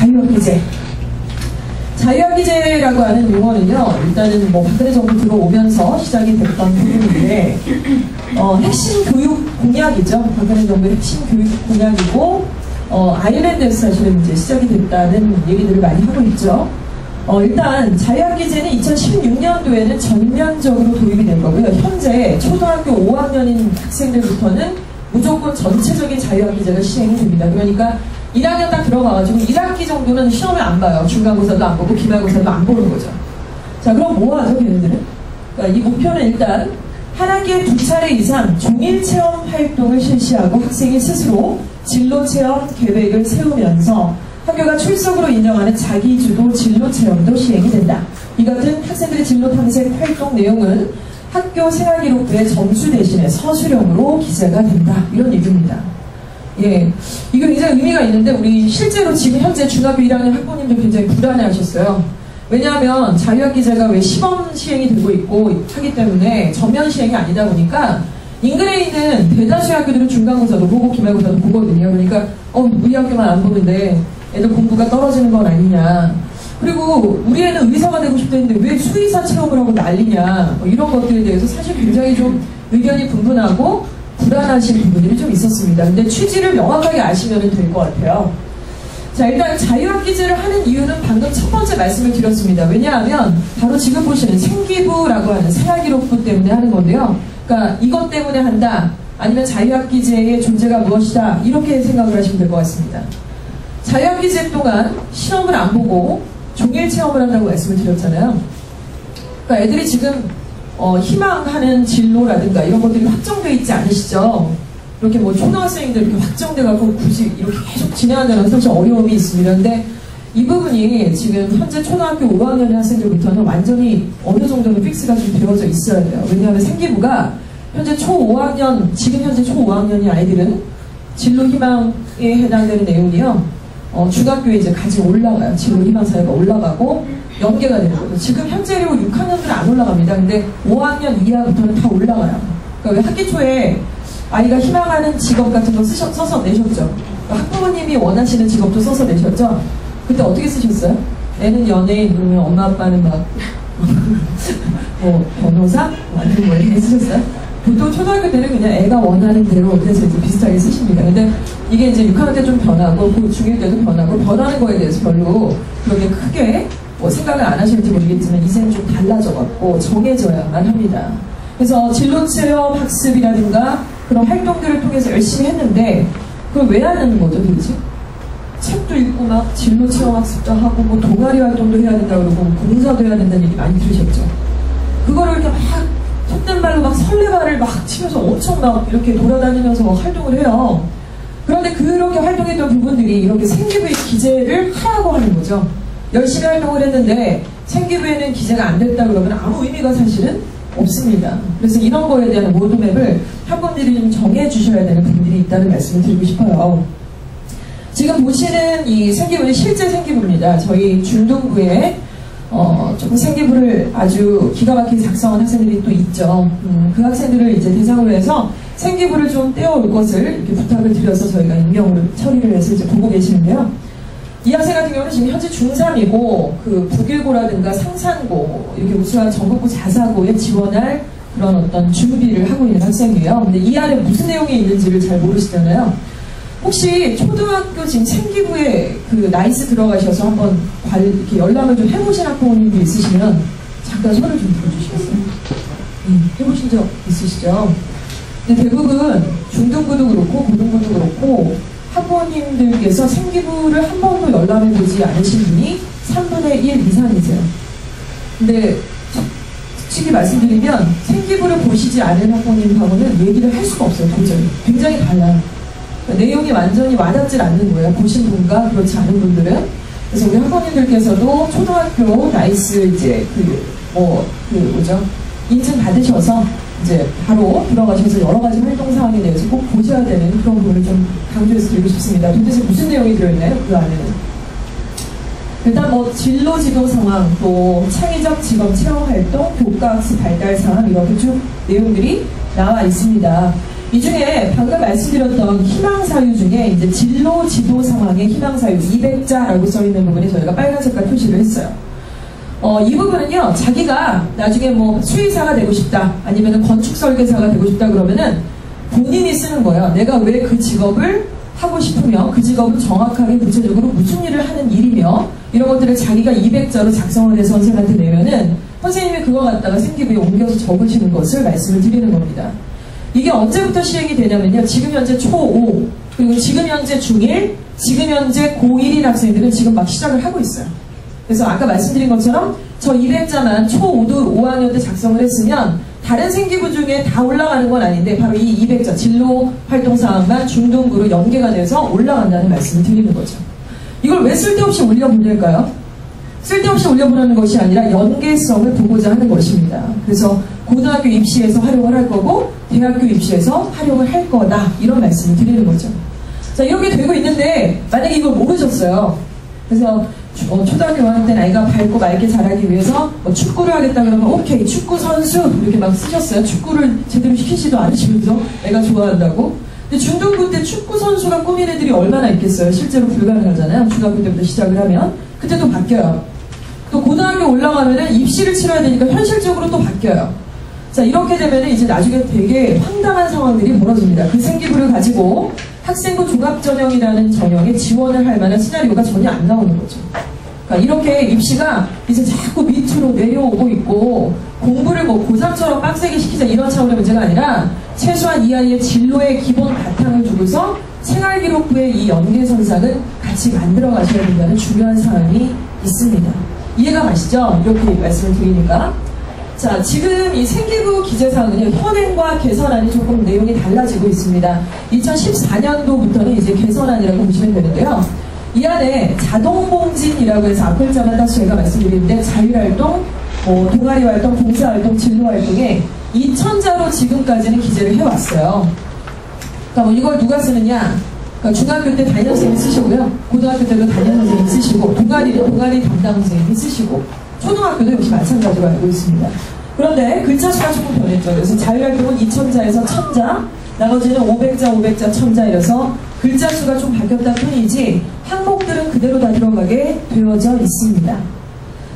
자유학기제. 자유학기제라고 하는 용어는요, 일단은 뭐 박근혜 정부 들어오면서 시작이 됐던 부분인데, 핵심 교육 공약이죠. 박근혜 정부의 핵심 교육 공약이고, 아일랜드에서 사실은 이제 시작이 됐다는 얘기들을 많이 하고 있죠. 일단 자유학기제는 2016년도에는 전면적으로 도입이 된 거고요. 현재 초등학교 5학년인 학생들부터는 무조건 전체적인 자유학기제가 시행이 됩니다. 그러니까 1학년 딱 들어가가지고 1학기 정도는 시험을 안 봐요. 중간고사도 안 보고 기말고사도 안 보는 거죠. 자, 그럼 뭐 하죠, 걔네들은? 그러니까 이 목표는 일단 한 학기에 2차례 이상 종일체험 활동을 실시하고 학생이 스스로 진로체험 계획을 세우면서 학교가 출석으로 인정하는 자기주도 진로체험도 시행이 된다. 이 같은 학생들의 진로 탐색 활동 내용은 학교 생활기록부의 점수 대신에 서술형으로 기재가 된다. 이런 얘기입니다. 예, 이거 굉장히 의미가 있는데 우리 실제로 지금 현재 중학교 1학년 학부모님들 굉장히 불안해하셨어요. 왜냐하면 자유학기제가 왜 시범 시행이 되고 있고 하기 때문에 전면 시행이 아니다 보니까 인근에 있는 대다수의 학교들은 중간고사도 보고 기말고사도 보거든요. 그러니까 우리 학교만 안 보는데 애들 공부가 떨어지는 건 아니냐. 그리고 우리 애는 의사가 되고 싶다는데 왜 수의사 체험을 하고 난리냐. 뭐 이런 것들에 대해서 사실 굉장히 좀 의견이 분분하고 불안하신 부분들이 좀 있었습니다. 근데 취지를 명확하게 아시면 될 것 같아요. 자, 일단 자유학기제를 하는 이유는 방금 첫 번째 말씀을 드렸습니다. 왜냐하면 바로 지금 보시는 생기부라고 하는 생활기록부 때문에 하는 건데요. 그러니까 이것 때문에 한다, 아니면 자유학기제의 존재가 무엇이다, 이렇게 생각을 하시면 될 것 같습니다. 자유학기제 동안 시험을 안 보고 종일 체험을 한다고 말씀을 드렸잖아요. 그러니까 애들이 지금 희망하는 진로라든가 이런 것들이 확정되어 있지 않으시죠? 이렇게 뭐 초등학생인데 이렇게 확정돼갖고 굳이 이렇게 계속 진행한다는 사실 어려움이 있습니다. 근데 이 부분이 지금 현재 초등학교 5학년의 학생들부터는 완전히 어느 정도는 픽스가 좀 되어져 있어야 돼요. 왜냐하면 생기부가 현재 초5학년, 지금 현재 초5학년의 아이들은 진로 희망에 해당되는 내용이요. 중학교에 이제 같이 올라가요. 진로 희망 사회가 올라가고 연계가 되는 거죠. 지금 현재로 6학년들은 안 올라갑니다. 근데 5학년 이하부터는 다 올라가요. 그러니까 왜 학기 초에 아이가 희망하는 직업 같은 거 써서 내셨죠? 그러니까 학부모님이 원하시는 직업도 써서 내셨죠? 그때 어떻게 쓰셨어요? 애는 연예인, 그러면 엄마 아빠는 막 뭐 변호사? 아니면 뭐 이렇게 쓰셨어요? 보통 초등학교 때는 그냥 애가 원하는 대로 그래서 이제 비슷하게 쓰십니다. 근데 이게 이제 6학년 때 좀 변하고 중1 때도 변하고 변하는 거에 대해서 별로 그렇게 크게 뭐 생각을 안 하실지 모르겠지만 이제는 좀 달라져갖고 정해져야만 합니다. 그래서 진로체험 학습이라든가 그런 활동들을 통해서 열심히 했는데 그걸 왜 하는 거죠 도대체? 책도 읽고 막 진로체험 학습도 하고 뭐 동아리 활동도 해야 된다 그러고 공사도 해야 된다는 얘기 많이 들으셨죠? 그거를 이렇게 막 속된 말로 막 설레발을 막 치면서 엄청 막 이렇게 돌아다니면서 막 활동을 해요. 그런데 그렇게 활동했던 부분들이 이렇게 생기부에 기재를 하라고 하는 거죠. 열심히 활동을 했는데 생기부에는 기재가 안 됐다 그러면 아무 의미가 사실은 없습니다. 그래서 이런 거에 대한 로드맵을 학부모들이 좀 정해 주셔야 되는 부분들이 있다는 말씀을 드리고 싶어요. 지금 보시는 이 생기부는 실제 생기부입니다. 저희 중등부에 조금 생기부를 아주 기가 막히게 작성한 학생들이 또 있죠. 그 학생들을 이제 대상으로 해서 생기부를 좀 떼어올 것을 이렇게 부탁을 드려서 저희가 익명으로 처리를 해서 이제 보고 계시는데요. 이 학생 같은 경우는 지금 현재 중3이고 그 북일고라든가 상산고 이렇게 우수한 전국고 자사고에 지원할 그런 어떤 준비를 하고 있는 학생이에요. 근데 이 안에 무슨 내용이 있는지를 잘 모르시잖아요. 혹시 초등학교 지금 생기부에 그 나이스 들어가셔서 한번 이렇게 연락을 좀 해보신 학부모님도 있으시면 잠깐 손을 좀 들어주시겠어요? 해보신 적 있으시죠? 근데 대부분 중등부도 그렇고 고등부도 그렇고 학부모님들께서 생기부를 한 번도 열람해보지 않으신 분이 3분의 1 이상이세요. 근데 솔직히 말씀드리면 생기부를 보시지 않은 학부모님하고는 얘기를 할 수가 없어요. 도저히. 굉장히 달라요. 그러니까 내용이 완전히 와닿질 않는 거예요. 보신 분과 그렇지 않은 분들은. 그래서 우리 학부모님들께서도 초등학교 나이스 이제 뭐죠? 인증 받으셔서 이제 바로 들어가셔서 여러 가지 활동 사항에 대해서 꼭 보셔야 되는 그런 부분을 좀 강조해서 드리고 싶습니다. 도대체 무슨 내용이 들어있나요? 그 안에는. 일단 뭐 진로 지도 상황, 또 창의적 직업 체험 활동, 교과학습 발달 사항 이렇게 쭉 내용들이 나와 있습니다. 이 중에 방금 말씀드렸던 희망 사유 중에 이제 진로 지도 상황의 희망 사유 200자라고 써 있는 부분에 저희가 빨간 색깔 표시를 했어요. 이 부분은요, 자기가 나중에 뭐 수의사가 되고 싶다, 아니면 건축 설계사가 되고 싶다 그러면은 본인이 쓰는 거예요. 내가 왜 그 직업을 하고 싶으며 그 직업은 정확하게 구체적으로 무슨 일을 하는 일이며 이런 것들을 자기가 200자로 작성을 해서 선생님한테 내면은 선생님이 그거 갖다가 생기부에 옮겨서 적으시는 것을 말씀을 드리는 겁니다. 이게 언제부터 시행이 되냐면요, 지금 현재 초5 그리고 지금 현재 중1 지금 현재 고1인 학생들은 지금 막 시작을 하고 있어요. 그래서 아까 말씀드린 것처럼 저 200자만 초5도 5학년 때 작성을 했으면 다른 생기부 중에 다 올라가는 건 아닌데 바로 이 200자 진로 활동 사항만 중등부로 연계가 돼서 올라간다는 말씀을 드리는 거죠. 이걸 왜 쓸데없이 올려보낼까요? 쓸데없이 올려보내는 것이 아니라 연계성을 보고자 하는 것입니다. 그래서 고등학교 입시에서 활용을 할 거고 대학교 입시에서 활용을 할 거다, 이런 말씀을 드리는 거죠. 자, 이렇게 되고 있는데 만약에 이걸 모르셨어요. 그래서 초등학교 5학년 때 아이가 밝고 맑게 자라기 위해서 축구를 하겠다 그러면 오케이 축구 선수 이렇게 막 쓰셨어요. 축구를 제대로 시키지도 않으시면서 애가 좋아한다고. 근데 중등부 때 축구 선수가 꾸민 애들이 얼마나 있겠어요. 실제로 불가능하잖아요. 중학교 때부터 시작을 하면 그때 또 바뀌어요. 또 고등학교 올라가면은 입시를 치러야 되니까 현실적으로 또 바뀌어요. 자, 이렇게 되면은 이제 나중에 되게 황당한 상황들이 벌어집니다. 그 생기부를 가지고 학생부 종합전형이라는 전형에 지원을 할 만한 시나리오가 전혀 안 나오는 거죠. 그러니까 이렇게 입시가 이제 자꾸 밑으로 내려오고 있고 공부를 뭐 고3처럼 빡세게 시키자 이런 차원의 문제가 아니라 최소한 이 아이의 진로의 기본 바탕을 두고서 생활기록부의 이 연계선상은 같이 만들어 가셔야 된다는 중요한 사항이 있습니다. 이해가 가시죠? 이렇게 말씀을 드리니까. 자, 지금 이 생기부 기재사항은요, 현행과 개선안이 조금 내용이 달라지고 있습니다. 2014년도부터는 이제 개선안이라고 보시면 되는데요. 이 안에 자동봉진이라고 해서 앞글자만 다시 제가 말씀드리는데 자율활동, 동아리활동, 봉사활동, 진로활동에 2,000자로 지금까지는 기재를 해왔어요. 그러니까 뭐 이걸 누가 쓰느냐? 그러니까 중학교 때 담임 선생님이 쓰시고요. 고등학교 때도 담임 선생님이 쓰시고, 동아리 담당 선생님이 쓰시고, 초등학교도 역시 마찬가지로 알고 있습니다. 그런데 글자 수가 조금 변했죠. 그래서 자율활동은 2,000자에서 1,000자, 나머지는 500자, 1000자 이래서 글자 수가 좀 바뀌었다 뿐이지 항목들은 그대로 다 들어가게 되어져 있습니다.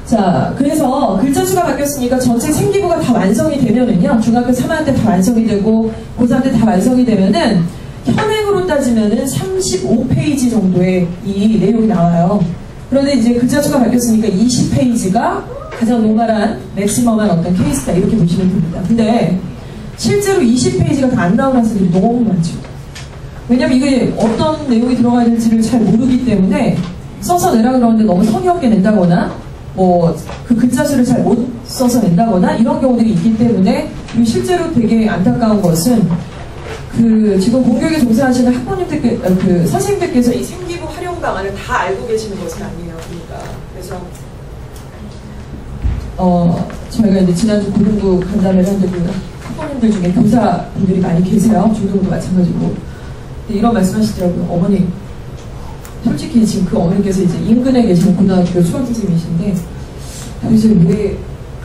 자, 그래서 글자 수가 바뀌었으니까 전체 생기부가 다 완성이 되면은요, 중학교 3학년 때 다 완성이 되고 고3 때 다 완성이 되면은 현행으로 따지면은 35페이지 정도의 이 내용이 나와요. 그런데 이제 글자 수가 바뀌었으니까 20페이지가 가장 노멀한 맥시멈한 어떤 케이스다, 이렇게 보시면 됩니다. 근데 실제로 20페이지가 다 안 나오는 학생들이 너무 많죠. 왜냐면 이게 어떤 내용이 들어가야 될지를 잘 모르기 때문에 써서 내라 그러는데 너무 성의 없게 낸다거나 뭐 그 글자 수를 잘 못 써서 낸다거나 이런 경우들이 있기 때문에, 그리고 실제로 되게 안타까운 것은 지금 공교육에 종사하시는 학부모님들께, 선생님들께서 이 생기부 활용 방안을 다 알고 계시는 것은 아니에요. 그러니까. 그래서, 저희가 이제 지난주 고등부 간담회를 했는데 그 학부모님들 중에 교사분들이 많이 계세요. 중등도 마찬가지고. 근데 이런 말씀 하시더라고요. 어머니, 솔직히 지금 그 어머니께서 이제 인근에 계시는 고등학교 수학선생님이신데, 도대체 왜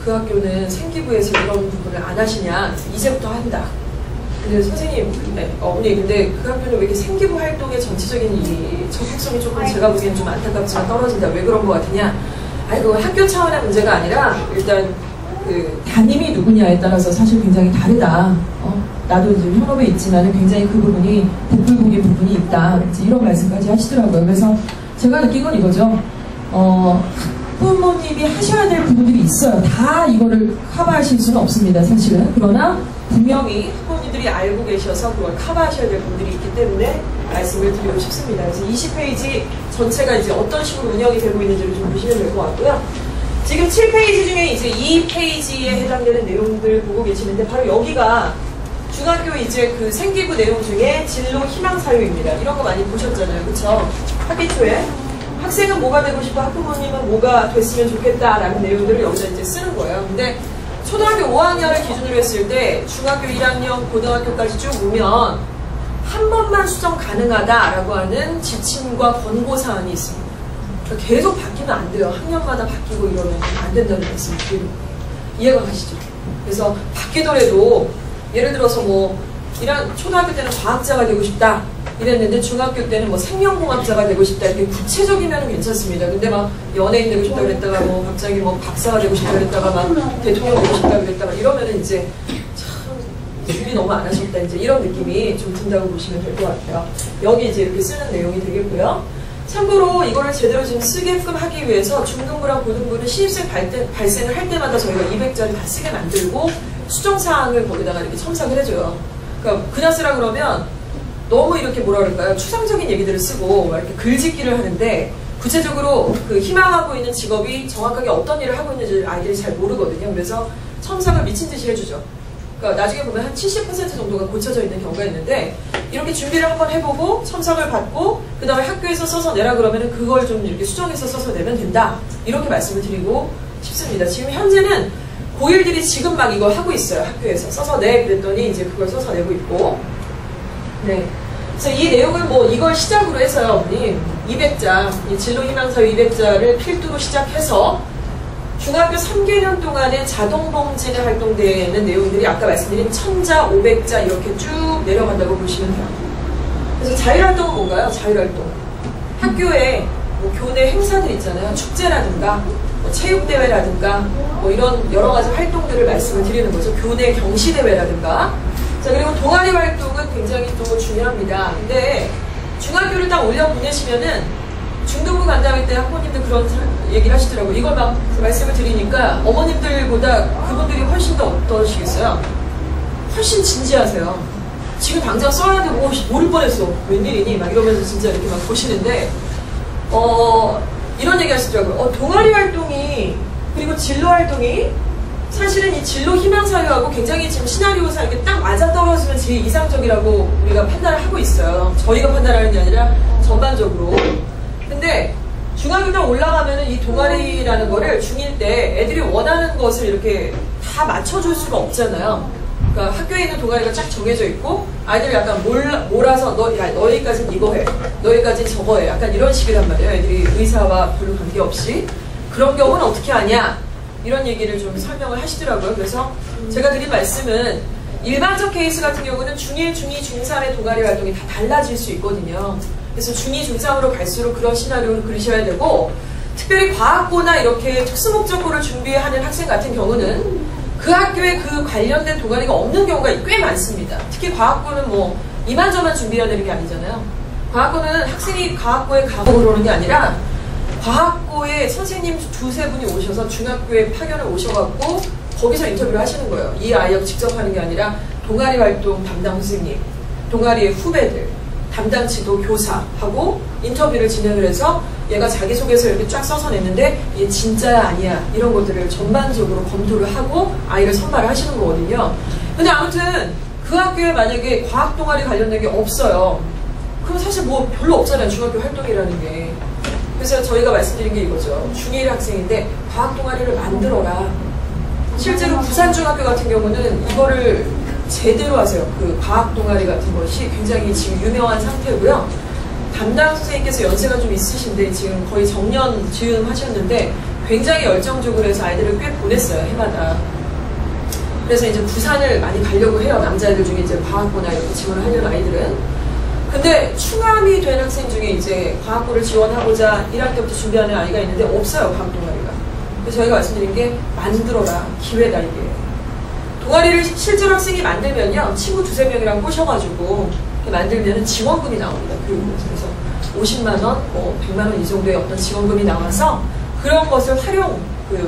그 학교는 생기부에서 이런 부분을 안 하시냐, 이제부터 한다. 근데 선생님, 어머니, 근데 그 학교는 왜 이렇게 생기부 활동의 전체적인 이 적극성이 조금 제가 보기엔 좀 안타깝지만 떨어진다. 왜 그런 것 같으냐? 아니, 그거 학교 차원의 문제가 아니라 일단 그 담임이 누구냐에 따라서 사실 굉장히 다르다. 나도 이제 현업에 있지만 굉장히 그 부분이 복불복의 부분이 있다. 이런 말씀까지 하시더라고요. 그래서 제가 느낀 건 이거죠. 학부모님이 하셔야 될 부분들이 있어요. 다 이거를 커버하실 수는 없습니다, 사실은. 그러나 분명히 학부모님들이 알고 계셔서 그걸 커버하셔야 될 부분들이 있기 때문에 말씀을 드리고 싶습니다. 그래서 20페이지 전체가 이제 어떤 식으로 운영이 되고 있는지를 좀 보시면 될 것 같고요. 지금 7페이지 중에 이제 2페이지에 해당되는 내용들 보고 계시는데, 바로 여기가 중학교 이제 그 생기부 내용 중에 진로 희망 사유입니다. 이런 거 많이 보셨잖아요. 그쵸? 학기 초에. 학생은 뭐가 되고 싶어, 학부모님은 뭐가 됐으면 좋겠다라는 내용들을 여기다 이제 쓰는 거예요. 근데 초등학교 5학년을 기준으로 했을 때 중학교 1학년, 고등학교까지 쭉 오면 한 번만 수정 가능하다라고 하는 지침과 권고사항이 있습니다. 그러니까 계속 바뀌면 안 돼요. 학년마다 바뀌고 이러면 안 된다는 말씀을 드리고. 이해가 가시죠? 그래서 바뀌더라도 예를 들어서 뭐 초등학교 때는 과학자가 되고 싶다. 이랬는데 중학교 때는 뭐 생명공학자가 되고 싶다 이렇게 구체적이면 괜찮습니다. 근데 막 연예인 되고 싶다 그랬다가 뭐 갑자기 뭐 박사가 되고 싶다 그랬다가 막 대통령 되고 싶다 그랬다가 이러면은 이제 참 준비 너무 안 하셨다 이제 이런 느낌이 좀 든다고 보시면 될 것 같아요. 여기 이제 이렇게 쓰는 내용이 되겠고요. 참고로 이거를 제대로 좀 쓰게끔 하기 위해서 중등부랑 고등부는 신입생 발생을 할 때마다 저희가 200자리 다 쓰게 만들고 수정사항을 거기다가 이렇게 첨삭을 해줘요. 그러니까 그냥 쓰라 그러면 너무 이렇게 뭐라 그럴까요? 추상적인 얘기들을 쓰고 막 이렇게 글짓기를 하는데 구체적으로 그 희망하고 있는 직업이 정확하게 어떤 일을 하고 있는지 아이들이 잘 모르거든요. 그래서 첨삭을 미친 듯이 해주죠. 그러니까 나중에 보면 한 70% 정도가 고쳐져 있는 경우가 있는데 이렇게 준비를 한번 해보고 첨삭을 받고 그 다음에 학교에서 써서 내라 그러면 그걸 좀 이렇게 수정해서 써서 내면 된다. 이렇게 말씀을 드리고 싶습니다. 지금 현재는 고1들이 지금 막 이거 하고 있어요. 학교에서 써서 내 그랬더니 이제 그걸 써서 내고 있고 네. 그래서 이 내용을 뭐 이걸 시작으로 해서요, 어머니 200자, 이 진로희망사유 200자를 필두로 시작해서 중학교 3개년 동안에 자동봉진에 활동되는 내용들이 아까 말씀드린 1000자, 500자 이렇게 쭉 내려간다고 보시면 돼요. 그래서 자율활동은 뭔가요? 자율활동. 학교에 뭐 교내 행사들 있잖아요. 축제라든가 뭐 체육대회라든가 뭐 이런 여러 가지 활동들을 말씀을 드리는 거죠. 교내 경시대회라든가 자, 그리고 동아리 활동은 굉장히 또 중요합니다. 근데 중학교를 딱 올려 보내시면은 중등부 간다할 때 학부모님들 그런 얘기를 하시더라고요. 이걸 막 말씀을 드리니까 어머님들보다 그분들이 훨씬 더 어떠시겠어요? 훨씬 진지하세요. 지금 당장 써야 되고 모를 뻔했어. 웬일이니? 막 이러면서 진짜 이렇게 막 보시는데 이런 얘기 하시더라고요. 동아리 활동이 그리고 진로 활동이 사실은 이 진로 희망사유하고 굉장히 지금 시나리오상 이렇게 딱 맞아떨어지면 제일 이상적이라고 우리가 판단을 하고 있어요. 저희가 판단하는 게 아니라 전반적으로. 근데 중학교 딱 올라가면은 이 동아리라는 거를 중1 때 애들이 원하는 것을 이렇게 다 맞춰줄 수가 없잖아요. 그러니까 학교에 있는 동아리가 쫙 정해져 있고 아이들이 약간 몰아서 너희까지는 이거 해. 너희까지는 저거 해. 약간 이런 식이란 말이에요. 애들이 의사와 별로 관계없이. 그런 경우는 어떻게 하냐? 이런 얘기를 좀 설명을 하시더라고요. 그래서 제가 드린 말씀은 일반적 케이스 같은 경우는 중1, 중2, 중3의 동아리 활동이 다 달라질 수 있거든요. 그래서 중2, 중3으로 갈수록 그런 시나리오를 그리셔야 되고 특별히 과학고나 이렇게 특수목적고를 준비하는 학생 같은 경우는 그 학교에 그 관련된 동아리가 없는 경우가 꽤 많습니다. 특히 과학고는 뭐 이만저만 준비해야 되는 게 아니잖아요. 과학고는 학생이 과학고에 가고 그러는 게 아니라 과학고에 선생님 두세 분이 오셔서 중학교에 파견을 오셔갖고 거기서 인터뷰를 하시는 거예요. 이 아이하고 직접 하는 게 아니라 동아리 활동 담당 선생님, 동아리의 후배들, 담당 지도 교사하고 인터뷰를 진행을 해서 얘가 자기소개서 이렇게 쫙 써서 냈는데 얘 진짜야 아니야 이런 것들을 전반적으로 검토를 하고 아이를 선발을 하시는 거거든요. 근데 아무튼 그 학교에 만약에 과학 동아리 관련된 게 없어요. 그럼 사실 뭐 별로 없잖아요. 중학교 활동이라는 게. 그래서 저희가 말씀드린 게 이거죠. 중1 학생인데 과학 동아리를 만들어라. 실제로 부산중학교 같은 경우는 이거를 제대로 하세요. 그 과학 동아리 같은 것이 굉장히 지금 유명한 상태고요. 담당 선생님께서 연세가 좀 있으신데 지금 거의 정년 지음하셨는데 굉장히 열정적으로 해서 아이들을 꽤 보냈어요. 해마다. 그래서 이제 부산을 많이 가려고 해요. 남자애들 중에 이제 과학고나 이렇게 지원을 하려는 아이들은. 근데 충암이 된 학생 중에 이제 과학고를 지원하고자 1학기 때부터 준비하는 아이가 있는데 없어요. 과학 동아리가. 그래서 저희가 말씀드린 게 만들어라. 기회다 이게. 동아리를 실제로 학생이 만들면요. 친구 두세 명이랑 꼬셔가지고 이렇게 만들면 지원금이 나옵니다. 교육부에서. 그래서 50만원, 뭐 100만원 이 정도의 어떤 지원금이 나와서 그런 것을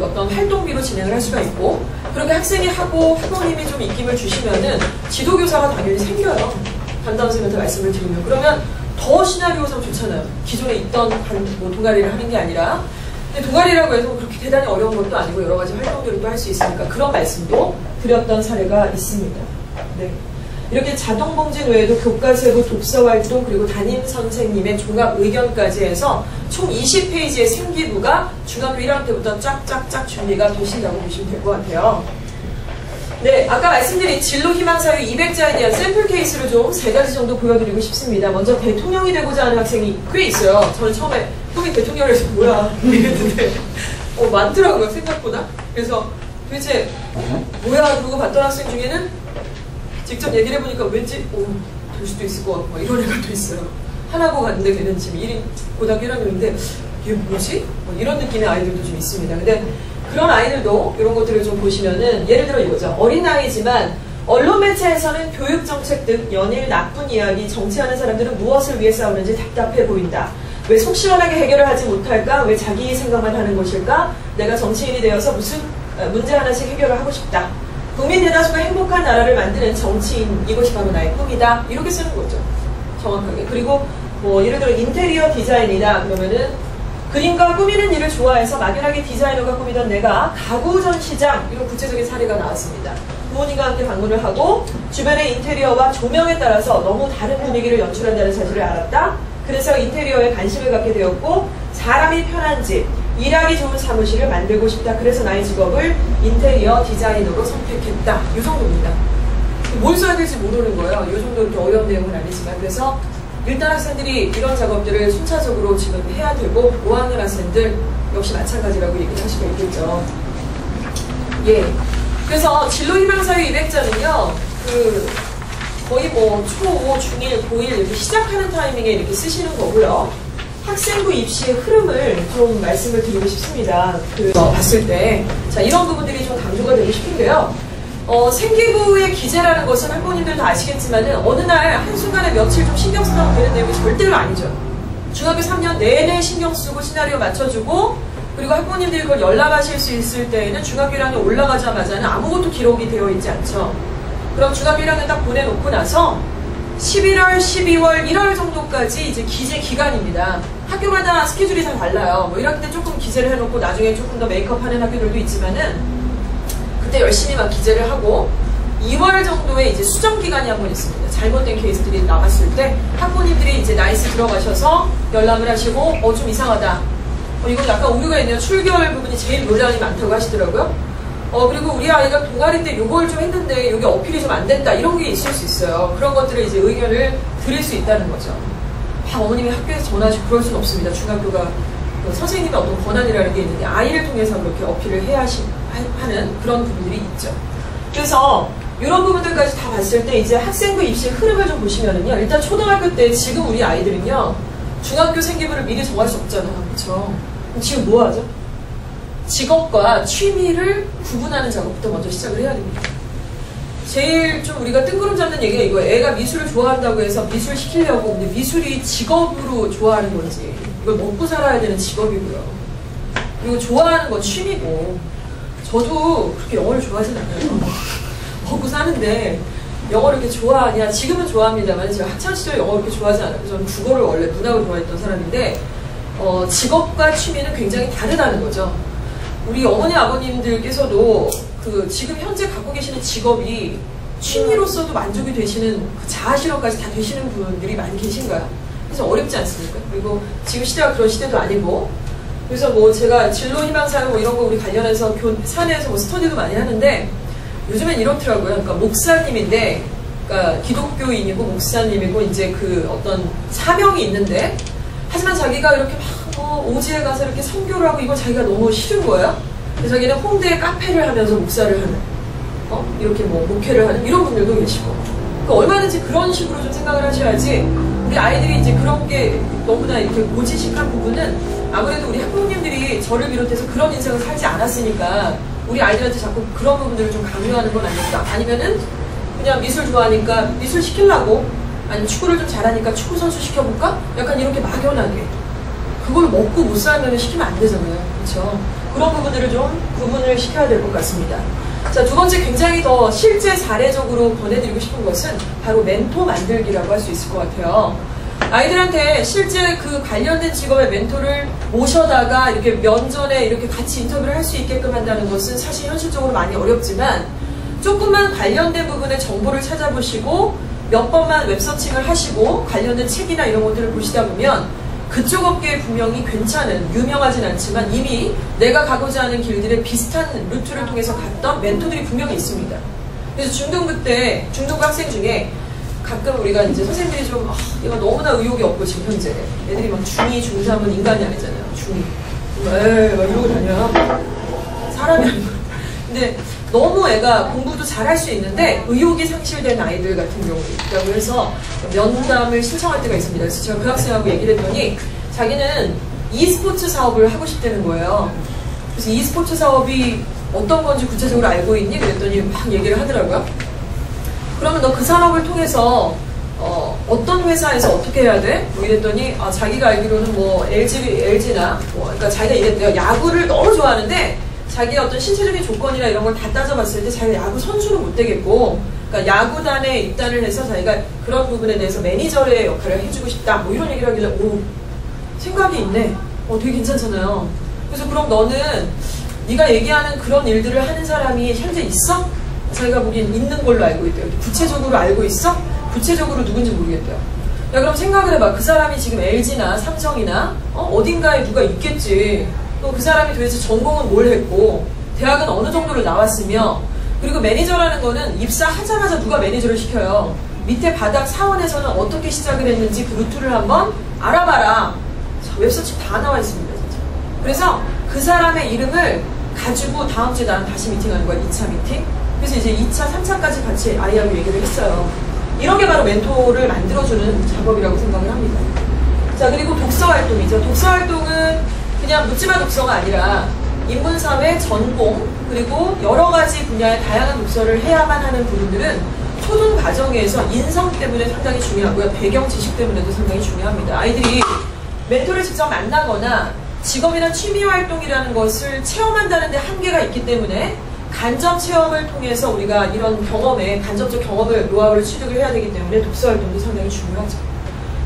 어떤 활동비로 진행을 할 수가 있고 그렇게 학생이 하고 학부모님이 좀 입김을 주시면은 지도교사가 당연히 생겨요. 담당 선생님한테 말씀을 드리면. 그러면 더 시나리오상 좋잖아요. 기존에 있던 뭐 동아리를 하는 게 아니라. 근데 동아리라고 해서 그렇게 대단히 어려운 것도 아니고 여러 가지 활동들을 또 할 수 있으니까 그런 말씀도 드렸던 사례가 있습니다. 네. 이렇게 자동봉진 외에도 교과서고 독서활동 그리고 담임선생님의 종합 의견까지 해서 총 20페이지의 생기부가 중학교 1학년 때부터 쫙쫙쫙 준비가 되신다고 보시면 될 것 같아요. 네, 아까 말씀드린 진로희망사유 200자에 대한 샘플 케이스를 좀 3가지 정도 보여드리고 싶습니다. 먼저 대통령이 되고자 하는 학생이 꽤 있어요. 저는 처음에 꿈이 대통령이라서 뭐야 이랬는데 많더라고요. 생각보다. 그래서 도대체 뭐야 그러고 봤던 학생 중에는 직접 얘기를 해보니까 왠지 될 수도 있을 것 같고 이런 애가 또 있어요. 하나고 갔는데 걔는 지금 1인 고등학교 1학년인데 이게 뭐지? 뭐 이런 느낌의 아이들도 좀 있습니다. 근데 그런 아이들도 이런 것들을 좀 보시면은 예를 들어 이거죠. 어린 나이지만 언론 매체에서는 교육 정책 등 연일 나쁜 이야기, 정치하는 사람들은 무엇을 위해 싸우는지 답답해 보인다. 왜 속 시원하게 해결을 하지 못할까? 왜 자기 생각만 하는 것일까? 내가 정치인이 되어서 무슨 문제 하나씩 해결을 하고 싶다. 국민 대다수가 행복한 나라를 만드는 정치인, 이것이 바로 나의 꿈이다. 이렇게 쓰는 거죠. 정확하게. 그리고 뭐 예를 들어 인테리어 디자인이다. 그러면은 그림과 꾸미는 일을 좋아해서 막연하게 디자이너가 꾸미던 내가 가구 전시장, 이런 구체적인 사례가 나왔습니다. 부모님과 함께 방문을 하고 주변의 인테리어와 조명에 따라서 너무 다른 분위기를 연출한다는 사실을 알았다. 그래서 인테리어에 관심을 갖게 되었고 사람이 편한 집, 일하기 좋은 사무실을 만들고 싶다. 그래서 나의 직업을 인테리어 디자이너로 선택했다. 이 정도입니다. 뭘 써야 될지 모르는 거예요. 이 정도 이렇게 어려운 내용은 아니지만. 그래서 일단 학생들이 이런 작업들을 순차적으로 지금 해야 되고 5학년 학생들 역시 마찬가지라고 얘기를 할 수가 있겠죠. 예. 그래서 진로희망사회 200자는요, 거의 뭐 초5, 중1, 고1 이렇게 시작하는 타이밍에 이렇게 쓰시는 거고요. 학생부 입시의 흐름을 좀 말씀을 드리고 싶습니다. 봤을 때. 자, 이런 부분들이 좀 강조가 되고 싶은데요. 생기부의 기재라는 것은 학부모님들 다 아시겠지만은 어느 날 한순간에 며칠 좀 신경 쓰다가 되는 내용이 절대로 아니죠. 중학교 3년 내내 신경 쓰고 시나리오 맞춰주고 그리고 학부모님들이 그걸 연락하실 수 있을 때에는 중학교 1학년 올라가자마자는 아무것도 기록이 되어 있지 않죠. 그럼 중학교 1학년 딱 보내놓고 나서 11월, 12월, 1월 정도까지 이제 기재 기간입니다. 학교마다 스케줄이 다 달라요. 뭐 1학기 때 조금 기재를 해놓고 나중에 조금 더 메이크업하는 학교들도 있지만은 그때 열심히 막 기재를 하고 2월 정도에 이제 수정 기간이 한 번 있습니다. 잘못된 케이스들이 나왔을 때 학부모님들이 이제 나이스 들어가셔서 연락을 하시고 좀 이상하다. 이건 약간 오류가 있네요. 출결 부분이 제일 논란이 많다고 하시더라고요. 그리고 우리 아이가 동아리 때 요걸 좀 했는데 여기 어필이 좀 안 된다. 이런 게 있을 수 있어요. 그런 것들을 이제 의견을 드릴 수 있다는 거죠. 어머님이 학교에서 전화하시고 그럴 수는 없습니다. 중학교가 선생님의 어떤 권한이라는 게 있는데 아이를 통해서 그렇게 어필을 해야 하는 그런 부분들이 있죠. 그래서 이런 부분들까지 다 봤을 때 이제 학생부 입시 흐름을 좀 보시면은요. 일단 초등학교 때 지금 우리 아이들은요. 중학교 생기부를 미리 정할 수 없잖아요. 그렇죠? 지금 뭐 하죠? 직업과 취미를 구분하는 작업부터 먼저 시작을 해야 됩니다. 제일 좀 우리가 뜬구름 잡는 얘기가 이거예요. 애가 미술을 좋아한다고 해서 미술 시키려고 근데 미술이 직업으로 좋아하는 건지 이걸 먹고 살아야 되는 직업이고요. 그리고 좋아하는 건 취미고 저도 그렇게 영어를 좋아하진 않아요. 먹고 사는데 영어를 이렇게 좋아하냐? 지금은 좋아합니다만 제가 학창시절에 영어를 그렇게 좋아하지 않아요. 저는 국어를 원래 문학을 좋아했던 사람인데 직업과 취미는 굉장히 다르다는 거죠. 우리 어머니 아버님들께서도 지금 현재 갖고 계시는 직업이 취미로서도 만족이 되시는 그 자아실현까지 다 되시는 분들이 많이 계신가요? 그래서 어렵지 않습니까? 그리고 지금 시대가 그런 시대도 아니고 그래서 뭐 제가 진로희망사회 뭐 이런 거 우리 관련해서 사내에서 뭐 스터디도 많이 하는데 요즘엔 이렇더라고요. 그러니까 목사님인데 그러니까 기독교인이고 목사님이고 이제 어떤 사명이 있는데 하지만 자기가 이렇게 막 오지에 가서 이렇게 선교를 하고 이걸 자기가 너무 싫은 거예요. 그래서 자기는 홍대에 카페를 하면서 목사를 하는 이렇게 뭐 목회를 하는 이런 분들도 계시고 그러니까 얼마든지 그런 식으로 좀 생각을 하셔야지 우리 아이들이 이제 그런 게 너무나 이렇게 고지식한 부분은 아무래도 우리 학부모님들이 저를 비롯해서 그런 인생을 살지 않았으니까 우리 아이들한테 자꾸 그런 부분들을 좀 강요하는 건 아닐까. 아니면은 그냥 미술 좋아하니까 미술 시키려고 아니면 축구를 좀 잘하니까 축구 선수 시켜볼까? 약간 이렇게 막연하게 그걸 먹고 못 살면 시키면 안 되잖아요. 그렇죠? 그런 부분들을 좀 구분을 시켜야 될 것 같습니다. 자, 두 번째 굉장히 더 실제 사례적으로 권해드리고 싶은 것은 바로 멘토 만들기라고 할 수 있을 것 같아요. 아이들한테 실제 그 관련된 직업의 멘토를 모셔다가 이렇게 면전에 이렇게 같이 인터뷰를 할 수 있게끔 한다는 것은 사실 현실적으로 많이 어렵지만 조금만 관련된 부분의 정보를 찾아보시고 몇 번만 웹서칭을 하시고 관련된 책이나 이런 것들을 보시다 보면 그쪽 업계에 분명히 괜찮은, 유명하진 않지만 이미 내가 가고자 하는 길들의 비슷한 루트를 통해서 갔던 멘토들이 분명히 있습니다. 그래서 중등부 때, 중등부 학생 중에 가끔 우리가 이제 선생님들이 좀, 얘가 너무나 의욕이 없고 지금 현재. 애들이 막 중2, 중3은 인간이 아니잖아요. 중2. 막 이러고 다녀요. 사람이 아니고. 근데 너무 애가 공부도 잘할 수 있는데 의욕이 상실된 아이들 같은 경우도 있다고 해서 면담을 신청할 때가 있습니다. 그래서 제가 그 학생하고 얘기를 했더니 자기는 e스포츠 사업을 하고 싶다는 거예요. 그래서 e스포츠 사업이 어떤 건지 구체적으로 알고 있니? 그랬더니 막 얘기를 하더라고요. 그러면 너 그 산업을 통해서 어떤 회사에서 어떻게 해야 돼? 뭐 이랬더니 자기가 알기로는 뭐 LG나 그러니까 자기가 이랬대요. 야구를 너무 좋아하는데 자기가 어떤 신체적인 조건이나 이런 걸 다 따져봤을 때 자기가 야구 선수는 못 되겠고 그러니까 야구단에 입단을 해서 자기가 그런 부분에 대해서 매니저의 역할을 해주고 싶다. 뭐 이런 얘기를 하길래 오 생각이 있네. 되게 괜찮잖아요. 그래서 그럼 너는 네가 얘기하는 그런 일들을 하는 사람이 현재 있어? 자기가 보기엔 있는 걸로 알고 있대요. 구체적으로 알고 있어? 구체적으로 누군지 모르겠대요. 야 그럼 생각을 해봐. 그 사람이 지금 LG나 삼성이나 어딘가에 누가 있겠지. 또 그 사람이 도대체 전공은 뭘 했고 대학은 어느 정도를 나왔으며 그리고 매니저라는 거는 입사하자마자 누가 매니저를 시켜요. 밑에 바닥 사원에서는 어떻게 시작을 했는지 그 루트를 한번 알아봐라. 웹서치 다 나와 있습니다. 진짜. 그래서 그 사람의 이름을 가지고 다음 주에 나랑 다시 미팅하는 거야. 2차 미팅. 그래서 이제 2차, 3차까지 같이 아이하고 얘기를 했어요. 이런 게 바로 멘토를 만들어주는 작업이라고 생각을 합니다. 자, 그리고 독서 활동이죠. 독서 활동은 그냥 묻지마 독서가 아니라 인문사회, 전공, 그리고 여러 가지 분야의 다양한 독서를 해야만 하는 부분들은 초등 과정에서 인성 때문에 상당히 중요하고요. 배경 지식 때문에도 상당히 중요합니다. 아이들이 멘토를 직접 만나거나 직업이나 취미 활동이라는 것을 체험한다는 데 한계가 있기 때문에 간접 체험을 통해서 우리가 이런 경험에 간접적 경험을 노하우를 취득을 해야 되기 때문에 독서 활동도 상당히 중요하죠.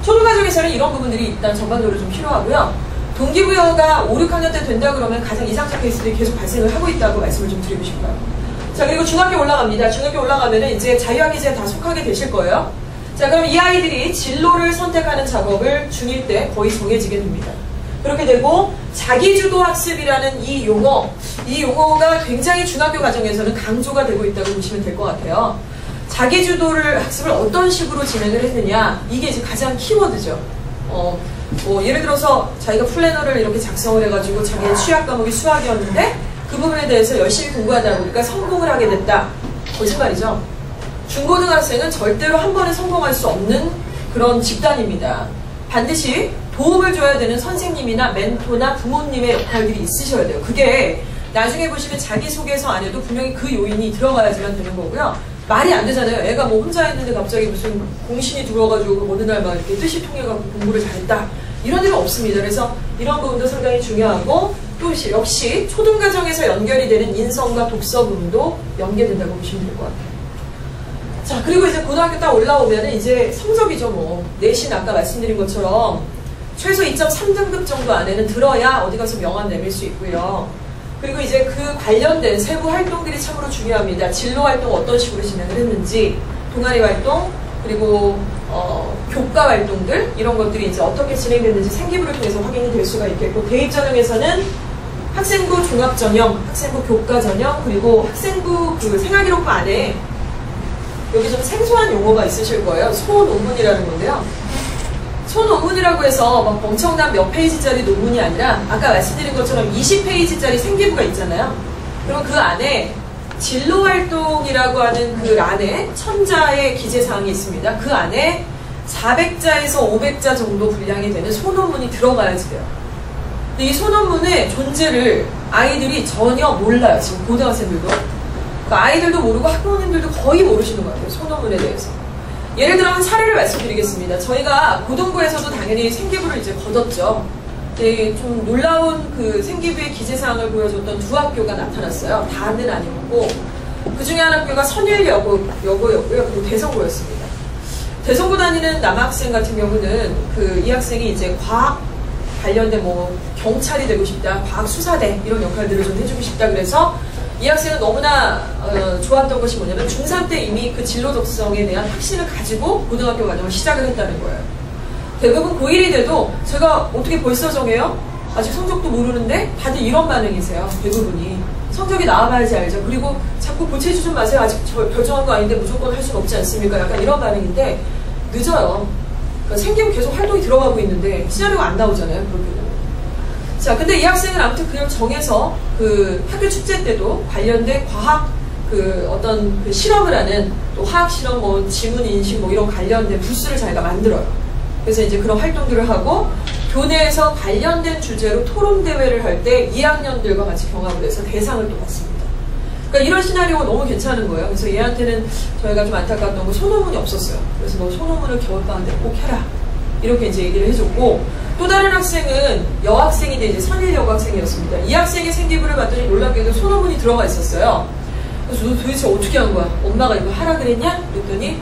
초등과정에서는 이런 부분들이 일단 전반적으로 좀 필요하고요. 동기부여가 5, 6학년 때 된다 그러면 가장 이상적 케이스들이 계속 발생을 하고 있다고 말씀을 좀 드리고 싶어요. 자, 그리고 중학교 올라갑니다. 중학교 올라가면은 이제 자유학기제에 다 속하게 되실 거예요. 자, 그럼 이 아이들이 진로를 선택하는 작업을 중1 때 거의 정해지게 됩니다. 그렇게 되고 자기주도 학습이라는 이 용어가 굉장히 중학교 과정에서는 강조가 되고 있다고 보시면 될 것 같아요. 자기주도를 학습을 어떤 식으로 진행을 했느냐, 이게 이제 가장 키워드죠. 예를 들어서 자기가 플래너를 이렇게 작성을 해가지고 자기의 취약 과목이 수학이었는데 그 부분에 대해서 열심히 공부하다 보니까 성공을 하게 됐다. 거짓말이죠. 중고등학생은 절대로 한 번에 성공할 수 없는 그런 집단입니다. 반드시 도움을 줘야 되는 선생님이나 멘토나 부모님의 역할들이 있으셔야 돼요. 그게 나중에 보시면 자기소개서 안에도 분명히 그 요인이 들어가야지만 되는 거고요. 말이 안 되잖아요. 애가 뭐 혼자 있는데 갑자기 무슨 공신이 들어와가지고 어느 날 막 이렇게 뜻이 통해가지고 공부를 잘했다. 이런 일은 없습니다. 그래서 이런 부분도 상당히 중요하고 또 역시 초등과정에서 연결이 되는 인성과 독서 부분도 연계된다고 보시면 될 것 같아요. 자, 그리고 이제 고등학교 딱 올라오면은 이제 성적이죠. 뭐 내신 아까 말씀드린 것처럼 최소 2.3등급 정도 안에는 들어야 어디 가서 명함 내밀 수 있고요. 그리고 이제 그 관련된 세부 활동들이 참으로 중요합니다. 진로 활동 어떤 식으로 진행을 했는지, 동아리 활동, 그리고 교과 활동들 이런 것들이 이제 어떻게 진행됐는지 생기부를 통해서 확인이 될 수가 있겠고, 대입 전형에서는 학생부 종합 전형, 학생부 교과 전형, 그리고 학생부 그 생활기록부 안에 여기 좀 생소한 용어가 있으실 거예요. 소논문이라는 건데요. 소논문이라고 해서 막 엄청난 몇 페이지짜리 논문이 아니라 아까 말씀드린 것처럼 20페이지짜리 생기부가 있잖아요. 그럼 그 안에 진로활동이라고 하는 그 란에 1000자의 기재사항이 있습니다. 그 안에 400자에서 500자 정도 분량이 되는 소논문이 들어가야지 돼요. 근데 이 소논문의 존재를 아이들이 전혀 몰라요. 지금 고등학생들도. 그러니까 아이들도 모르고 학부모님들도 거의 모르시는 것 같아요. 소논문에 대해서. 예를 들어 한 사례를 말씀드리겠습니다. 저희가 고등부에서도 당연히 생기부를 이제 걷었죠. 좀 놀라운 그 생기부의 기재사항을 보여줬던 두 학교가 나타났어요. 다는 아니었고, 그 중에 한 학교가 선일여고였고요. 그리고 대성고였습니다. 대성고 다니는 남학생 같은 경우는 이 학생이 이제 과학 관련된 뭐 경찰이 되고 싶다, 과학 수사대 이런 역할들을 좀 해주고 싶다. 그래서 이 학생은 너무나 좋았던 것이 뭐냐면 중3 때 이미 그 진로 적성에 대한 확신을 가지고 고등학교 과정을 시작을 했다는 거예요. 대부분 고1이 돼도 제가 어떻게 벌써 정해요? 아직 성적도 모르는데 다들 이런 반응이세요. 대부분이. 성적이 나와봐야지 알죠. 그리고 자꾸 보채지 좀 마세요. 아직 결정한 거 아닌데 무조건 할 수는 없지 않습니까? 약간 이런 반응인데 늦어요. 그러니까 생기부 계속 활동이 들어가고 있는데 시나리오가 안 나오잖아요. 그렇게 되면. 자, 근데 이 학생은 아무튼 그냥 정해서 그 학교 축제 때도 관련된 과학 어떤 그 실험을 하는 또 화학 실험, 뭐 지문 인식 뭐 이런 관련된 부스를 자기가 만들어요. 그래서 이제 그런 활동들을 하고 교내에서 관련된 주제로 토론 대회를 할 때 2학년들과 같이 경합을 해서 대상을 또 받습니다. 그러니까 이런 시나리오가 너무 괜찮은 거예요. 그래서 얘한테는 저희가 좀 안타까웠던 건 소논문이 없었어요. 그래서 너 소논문을 겨울방학 때 꼭 해라. 이렇게 이제 얘기를 해줬고, 또 다른 학생은 여학생인데 이제 선일 여학생이었습니다. 이 학생의 생기부를 봤더니 놀랍게도 소논문이 들어가 있었어요. 그래서 너 도대체 어떻게 한 거야? 엄마가 이거 하라 그랬냐? 그랬더니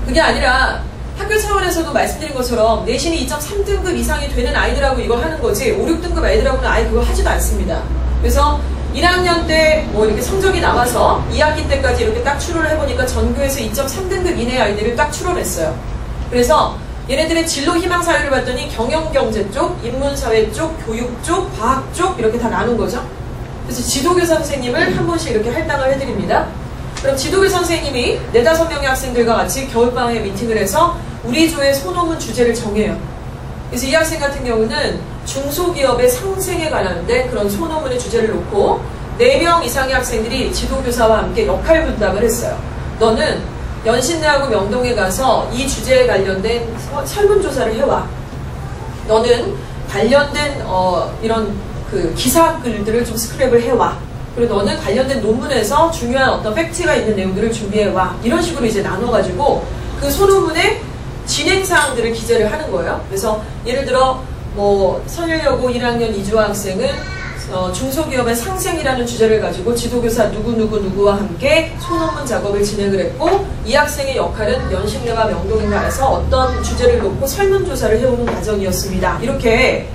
그게 아니라 학교 차원에서도 말씀드린 것처럼 내신이 2.3등급 이상이 되는 아이들하고 이걸 하는 거지 5, 6등급 아이들하고는 아예 그거 하지도 않습니다. 그래서 1학년 때 뭐 이렇게 성적이 나와서 2학기 때까지 이렇게 딱 추론을 해보니까 전교에서 2.3등급 이내 아이들을 딱 추론했어요. 그래서 얘네들의 진로 희망 사유를 봤더니 경영경제 쪽, 인문사회 쪽, 교육 쪽, 과학 쪽 이렇게 다 나눈 거죠. 그래서 지도교사 선생님을 한 번씩 이렇게 할당을 해드립니다. 그럼 지도교사 선생님이 4-5명의 학생들과 같이 겨울방학에 미팅을 해서 우리 조의 소논문 주제를 정해요. 그래서 이 학생 같은 경우는 중소기업의 상생에 관련된 그런 소논문의 주제를 놓고 4명 이상의 학생들이 지도교사와 함께 역할 분담을 했어요. 너는 연신내하고 명동에 가서 이 주제에 관련된 설문조사를 해와. 너는 관련된 이런 그 기사글들을 좀 스크랩을 해와. 그리고 너는 관련된 논문에서 중요한 어떤 팩트가 있는 내용들을 준비해와. 이런 식으로 이제 나눠가지고 그 소논문의 진행사항들을 기재를 하는 거예요. 그래서 예를 들어 뭐 선일여고 1학년 이주아 학생은 중소기업의 상생이라는 주제를 가지고 지도교사 누구와 함께 소논문 작업을 진행을 했고, 이 학생의 역할은 연신내와 명동인가에서 어떤 주제를 놓고 설문조사를 해오는 과정이었습니다. 이렇게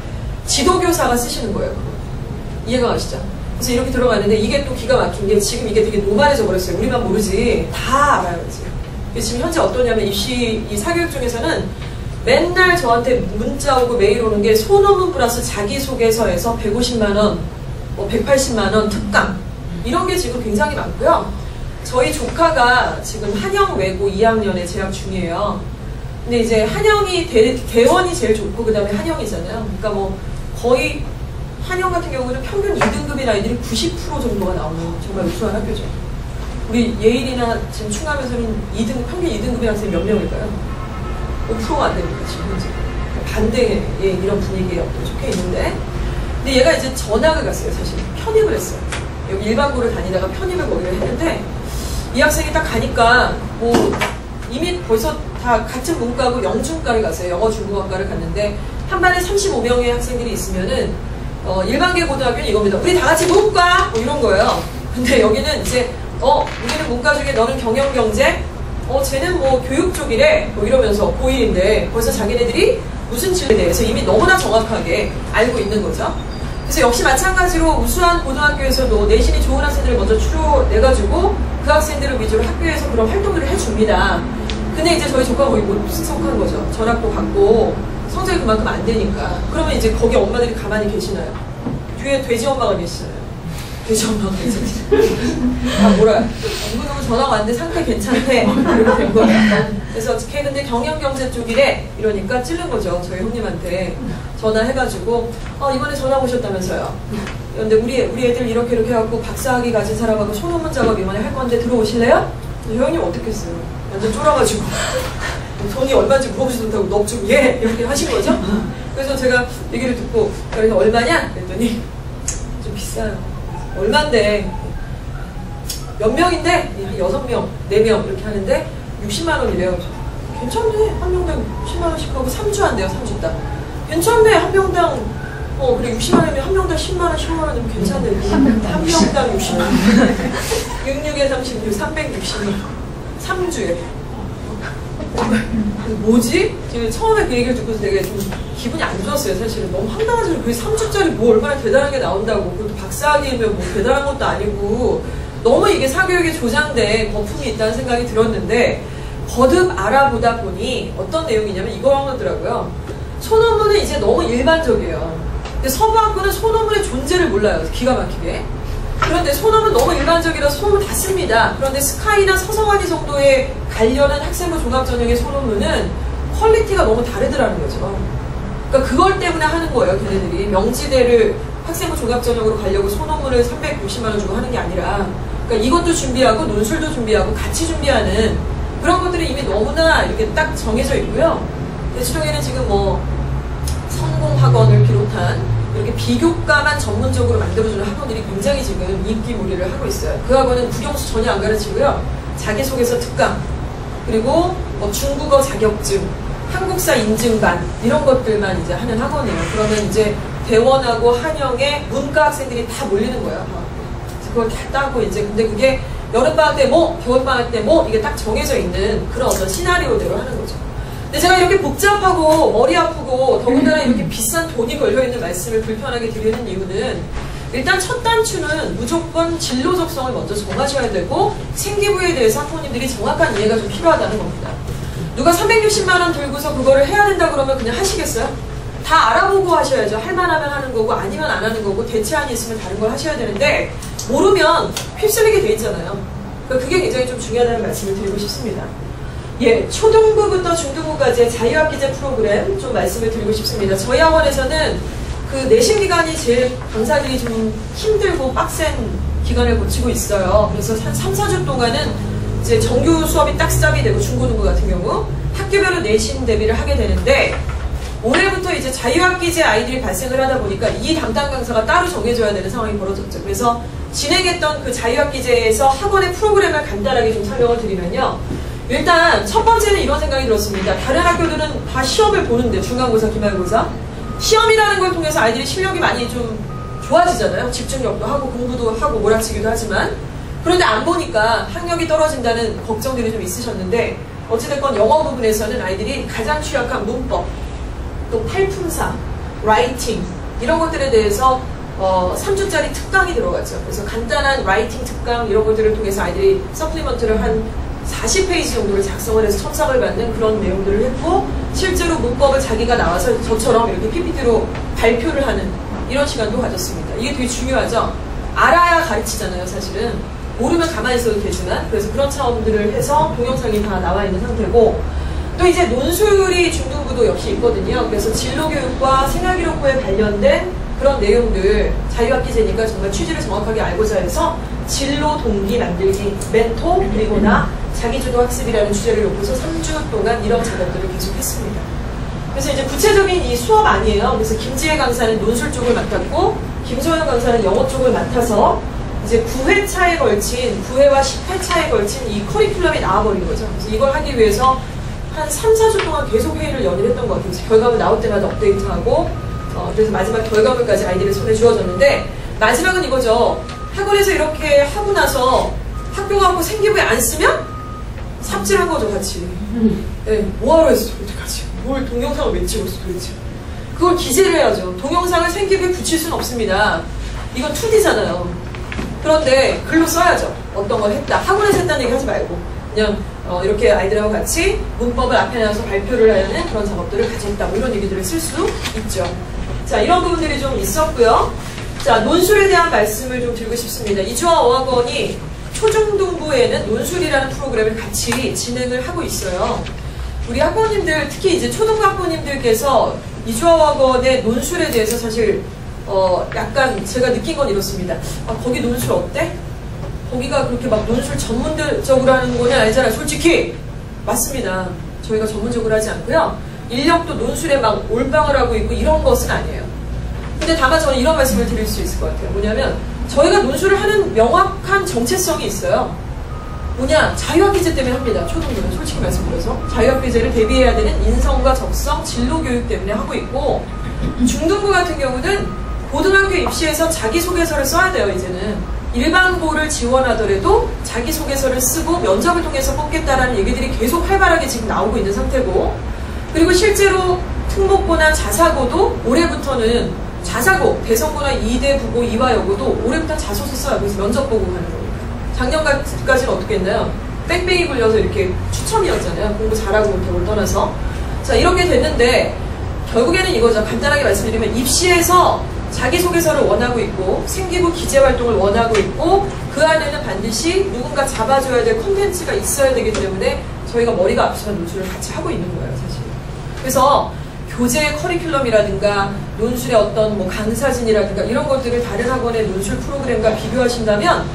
지도교사가 쓰시는 거예요. 이해가 가시죠? 그래서 이렇게 들어가는데 이게 또 기가 막힌 게 지금 이게 되게 노멀해져 버렸어요. 우리만 모르지 다 알아요 지금. 지금 현재 어떠냐면 입시 이 사교육 중에서는 맨날 저한테 문자 오고 메일 오는 게 소논문 플러스 자기소개서에서 150만원, 뭐 180만원 특강 이런 게 지금 굉장히 많고요. 저희 조카가 지금 한영 외고 2학년에 재학 중이에요. 근데 이제 한영이 대원이 제일 좋고 그 다음에 한영이잖아요. 그러니까 뭐 거의 한영 같은 경우는 평균 2등급인 아이들이 90% 정도가 나오는 정말 우수한 학교죠. 우리 예일이나 지금 충암에서는 평균 2등급의 학생이 몇 명일까요? 5%가 안 됩니다, 지금 현재. 반대의 이런 분위기에 속해 있는데. 근데 얘가 이제 전학을 갔어요, 사실. 편입을 했어요. 여기 일반고를 다니다가 편입을 거기를 했는데, 이 학생이 딱 가니까, 뭐, 이미 벌써 다 같은 문과고 영중과를 갔어요. 영어 중국어과를 갔는데, 한 반에 35명의 학생들이 있으면은, 일반계 고등학교는 이겁니다. 우리 다 같이 문과! 뭐 이런 거예요. 근데 여기는 이제, 우리는 문과 중에 너는 경영경제, 쟤는 뭐 교육 쪽이래 뭐 이러면서 고1인데 벌써 자기네들이 무슨 질에 대해서 이미 너무나 정확하게 알고 있는 거죠. 그래서 역시 마찬가지로 우수한 고등학교에서도 내신이 좋은 학생들을 먼저 추려내가지고 그 학생들을 위주로 학교에서 그런 활동들을 해줍니다. 근데 이제 저희 조카가 거의 못 승석한 거죠. 전학도 받고 성적이 그만큼 안 되니까. 그러면 이제 거기 엄마들이 가만히 계시나요? 뒤에 돼지 엄마가 계시잖아요. 돼지 엄마가 계시잖아요. 아, 뭐라. 누구누구 전화가 왔는데 상태 괜찮대. 이렇게 된 거예요. 그래서 걔 근데 경영경제 쪽이래. 이러니까 찔른 거죠. 저희 형님한테 전화해가지고 이번에 전화 오셨다면서요. 그런데 우리 애들 이렇게 해갖고 박사학위 가진 사람하고 소논문 작업 이번에 할 건데 들어오실래요? 형님 어떻게 했어요? 완전 쫄아가지고 돈이 얼마인지 물어보지도 못하고 너 좀 예! 이렇게 하신 거죠. 그래서 제가 얘기를 듣고 그래서 얼마냐? 그랬더니 좀 비싸요. 얼만데 몇 명인데 한 6명, 4명 이렇게 하는데 60만 원이래요. 괜찮네. 한 명당 10만 원씩 하고 3주 한대요. 3주 딱. 괜찮네. 한 명당 그래 60만 원이면 한 명당 10만 원, 10만 원이면 괜찮네. 한 명당 60만 원. 66에 36, 360만 원. 3주에. 뭐지? 지금 처음에 그 얘기를 듣고서 되게 좀 기분이 안 좋았어요. 사실은 너무 황당하죠. 그게 3주짜리 뭐 얼마나 대단한 게 나온다고. 그것도 박사학위면 뭐 대단한 것도 아니고 너무 이게 사교육에 조장된 거품이 있다는 생각이 들었는데 거듭 알아보다 보니 어떤 내용이냐면 이거더라고요. 소논문은 이제 너무 일반적이에요. 근데 서부학부는 소논문의 존재를 몰라요. 기가 막히게. 그런데 소논문 너무 일반적이라서 소논문 다 씁니다. 그런데 스카이나 서성환이 정도의 관련한 학생부 종합전형의 소논문은 퀄리티가 너무 다르더라는 거죠. 그러니까 그걸 때문에 하는 거예요. 걔네들이 명지대를 학생부 종합전형으로 가려고 소논문을 360만 원 주고 하는 게 아니라, 그러니까 이것도 준비하고 논술도 준비하고 같이 준비하는 그런 것들이 이미 너무나 이렇게 딱 정해져 있고요. 대치동에는 지금 뭐 성공학원을 비롯한 이렇게 비교과만 전문적으로 만들어주는 학원들이 굉장히 지금 인기몰이를 하고 있어요. 그 학원은 국영수 전혀 안 가르치고요. 자기소개서 특강, 그리고 뭐 중국어 자격증, 한국사 인증반 이런 것들만 이제 하는 학원이에요. 그러면 이제 대원하고 한영의 문과 학생들이 다 몰리는 거예요. 그걸 다 따고 이제 근데 그게 여름방학 때 뭐, 겨울방학 때 뭐 이게 딱 정해져 있는 그런 어떤 시나리오대로 하는 거죠. 근데 제가 이렇게 복잡하고 머리 아프고 더군다나 이렇게 비싼 돈이 걸려있는 말씀을 불편하게 드리는 이유는 일단 첫 단추는 무조건 진로 적성을 먼저 정하셔야 되고 생기부에 대해서 학부모님들이 정확한 이해가 좀 필요하다는 겁니다. 누가 360만 원 들고서 그거를 해야 된다 그러면 그냥 하시겠어요? 다 알아보고 하셔야죠. 할만하면 하는 거고 아니면 안 하는 거고 대체안이 있으면 다른 걸 하셔야 되는데 모르면 휩쓸리게 돼 있잖아요. 그러니까 그게 굉장히 좀 중요하다는 말씀을 드리고 싶습니다. 예, 초등부부터 중등부까지의 자유학기제 프로그램 좀 말씀을 드리고 싶습니다. 저희 학원에서는 그 내신 기간이 제일 강사들이 좀 힘들고 빡센 기간을 거치고 있어요. 그래서 한 3, 4주 동안은 이제 정규 수업이 딱 스탑이 되고 중고등부 같은 경우 학교별로 내신 대비를 하게 되는데 올해부터 이제 자유학기제 아이들이 발생을 하다 보니까 이 담당 강사가 따로 정해줘야 되는 상황이 벌어졌죠. 그래서 진행했던 그 자유학기제에서 학원의 프로그램을 간단하게 좀 설명을 드리면요. 일단 첫 번째는 이런 생각이 들었습니다. 다른 학교들은 다 시험을 보는데 중간고사, 기말고사 시험이라는 걸 통해서 아이들이 실력이 많이 좀 좋아지잖아요. 집중력도 하고 공부도 하고 몰아치기도 하지만 그런데 안 보니까 학력이 떨어진다는 걱정들이 좀 있으셨는데 어찌됐건 영어 부분에서는 아이들이 가장 취약한 문법 또 팔품사, 라이팅 이런 것들에 대해서 3주짜리 특강이 들어갔죠. 그래서 간단한 라이팅 특강 이런 것들을 통해서 아이들이 서플리먼트를 한 40페이지 정도를 작성을 해서 첨삭을 받는 그런 내용들을 했고 실제로 문법을 자기가 나와서 저처럼 이렇게 PPT로 발표를 하는 이런 시간도 가졌습니다. 이게 되게 중요하죠. 알아야 가르치잖아요, 사실은. 모르면 가만히 있어도 되지만 그래서 그런 차원들을 해서 동영상이 다 나와 있는 상태고 또 이제 논술이 중등부도 역시 있거든요. 그래서 진로교육과 생활기록부에 관련된 그런 내용들 자유학기제니까 정말 취지를 정확하게 알고자 해서 진로 동기 만들기, 멘토, 그리고 나, 자기주도 학습이라는 주제를 놓고서 3주 동안 이런 작업들을 계속했습니다. 그래서 이제 구체적인 이 수업 아니에요. 그래서 김지혜 강사는 논술 쪽을 맡았고 김소연 강사는 영어 쪽을 맡아서 이제 9회차에 걸친, 9회와 10회차에 걸친 이 커리큘럼이 나와버린 거죠. 그래서 이걸 하기 위해서 한 3, 4주 동안 계속 회의를 연일했던 것 같아요. 그래서 결과물 나올 때마다 업데이트하고 그래서 마지막 결과물까지 아이들의 손에 주어졌는데 마지막은 이거죠. 학원에서 이렇게 하고 나서 학교 가고 생기부에 안 쓰면 삽질한 거죠, 같이. 네, 뭐하러 했어, 도대체. 뭘 동영상을 왜 찍었어, 도대체. 그걸 기재를 해야죠. 동영상을 생기부에 붙일 수는 없습니다. 이건 2D잖아요. 그런데 글로 써야죠. 어떤 걸 했다. 학원에서 했다는 얘기 하지 말고 그냥 이렇게 아이들하고 같이 문법을 앞에 놔서 발표를 하는 그런 작업들을 같이 했다. 뭐 이런 얘기들을 쓸 수 있죠. 자, 이런 부분들이 좀 있었고요. 자, 논술에 대한 말씀을 좀 드리고 싶습니다. 이주아 어학원이 초중등부에는 논술이라는 프로그램을 같이 진행을 하고 있어요. 우리 학부모님들, 특히 이제 초등부 학부모님들께서 이주아 어학원의 논술에 대해서 사실 약간 제가 느낀 건 이렇습니다. 거기 논술 어때? 거기가 그렇게 막 논술 전문적으로 하는 거는 아니잖아요. 솔직히 맞습니다. 저희가 전문적으로 하지 않고요. 인력도 논술에 막 올방을 하고 있고 이런 것은 아니에요. 근데 다만 저는 이런 말씀을 드릴 수 있을 것 같아요. 뭐냐면 저희가 논술을 하는 명확한 정체성이 있어요. 뭐냐? 자유학기제 때문에 합니다. 초등부는 솔직히 말씀드려서 자유학기제를 대비해야 되는 인성과 적성, 진로교육 때문에 하고 있고 중등부 같은 경우는 고등학교 입시에서 자기소개서를 써야 돼요. 이제는 일반고를 지원하더라도 자기소개서를 쓰고 면접을 통해서 뽑겠다라는 얘기들이 계속 활발하게 지금 나오고 있는 상태고 그리고 실제로 특목고나 자사고도 올해부터는 자사고, 대성고나 이대, 부고, 이화여고도 올해부터 자소서 써요. 그래서 면접 보고 가는 거니까. 작년까지는 어떻게 했나요? 뺑뺑이 굴려서 이렇게 추첨이었잖아요. 공부 잘하고 못하고를 떠나서. 자, 이렇게 됐는데 결국에는 이거죠. 간단하게 말씀드리면 입시에서 자기소개서를 원하고 있고 생기부 기재활동을 원하고 있고 그 안에는 반드시 누군가 잡아줘야 될 콘텐츠가 있어야 되기 때문에 저희가 머리가 아프지만 논술을 같이 하고 있는 거예요. 사실. 그래서 교재 커리큘럼이라든가 논술의 어떤 뭐 강사진이라든가 이런 것들을 다른 학원의 논술 프로그램과 비교하신다면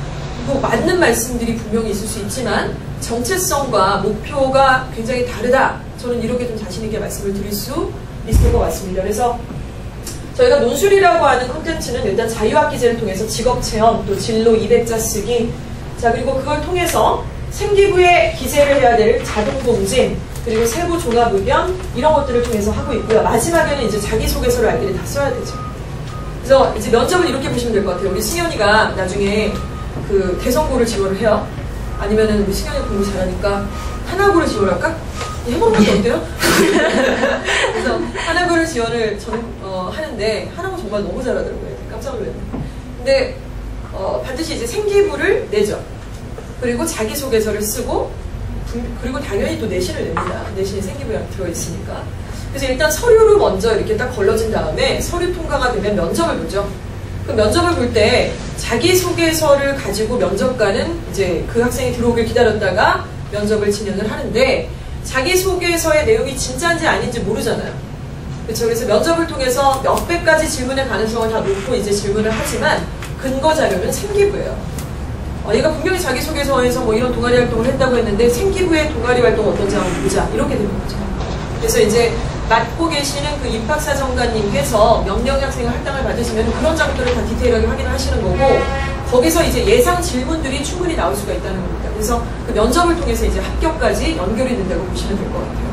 뭐 맞는 말씀들이 분명히 있을 수 있지만 정체성과 목표가 굉장히 다르다. 저는 이렇게 좀 자신 있게 말씀을 드릴 수 있을 것 같습니다. 그래서 저희가 논술이라고 하는 콘텐츠는 일단 자유학기제를 통해서 직업체험, 또 진로 200자 쓰기, 자 그리고 그걸 통해서 생기부에 기재를 해야 될 자동공진, 그리고 세부 종합의견 이런 것들을 통해서 하고 있고요. 마지막에는 이제 자기소개서를 아이들이 다 써야 되죠. 그래서 이제 면접을 이렇게 보시면 될 것 같아요. 우리 승현이가 나중에 그 대성고를 지원을 해요. 아니면은 우리 승현이 공부 잘하니까 하나고를 지원할까? 해보는 것도 어때요? 그래서 하나고를 지원을 하는데 하나고 정말 너무 잘하더라고요. 깜짝 놀랐네. 근데 반드시 이제 생기부를 내죠. 그리고 자기소개서를 쓰고 그리고 당연히 또 내신을 냅니다. 내신이 생기부에 들어있으니까. 그래서 일단 서류로 먼저 이렇게 딱 걸러진 다음에 서류 통과가 되면 면접을 보죠. 그 면접을 볼 때 자기소개서를 가지고 면접관은 이제 그 학생이 들어오길 기다렸다가 면접을 진행을 하는데 자기소개서의 내용이 진짜인지 아닌지 모르잖아요. 그렇죠. 그래서 면접을 통해서 몇백 가지 질문의 가능성을 다 놓고 이제 질문을 하지만 근거 자료는 생기부예요. 얘가 분명히 자기소개서에서 뭐 이런 동아리 활동을 했다고 했는데 생기부의 동아리 활동 어떤지 한번 보자. 이렇게 되는 거죠. 그래서 이제 맡고 계시는 그 입학사정관님께서 명령 학생의 할당을 받으시면 그런 점들을 다 디테일하게 확인을 하시는 거고 거기서 이제 예상 질문들이 충분히 나올 수가 있다는 겁니다. 그래서 그 면접을 통해서 이제 합격까지 연결이 된다고 보시면 될 것 같아요.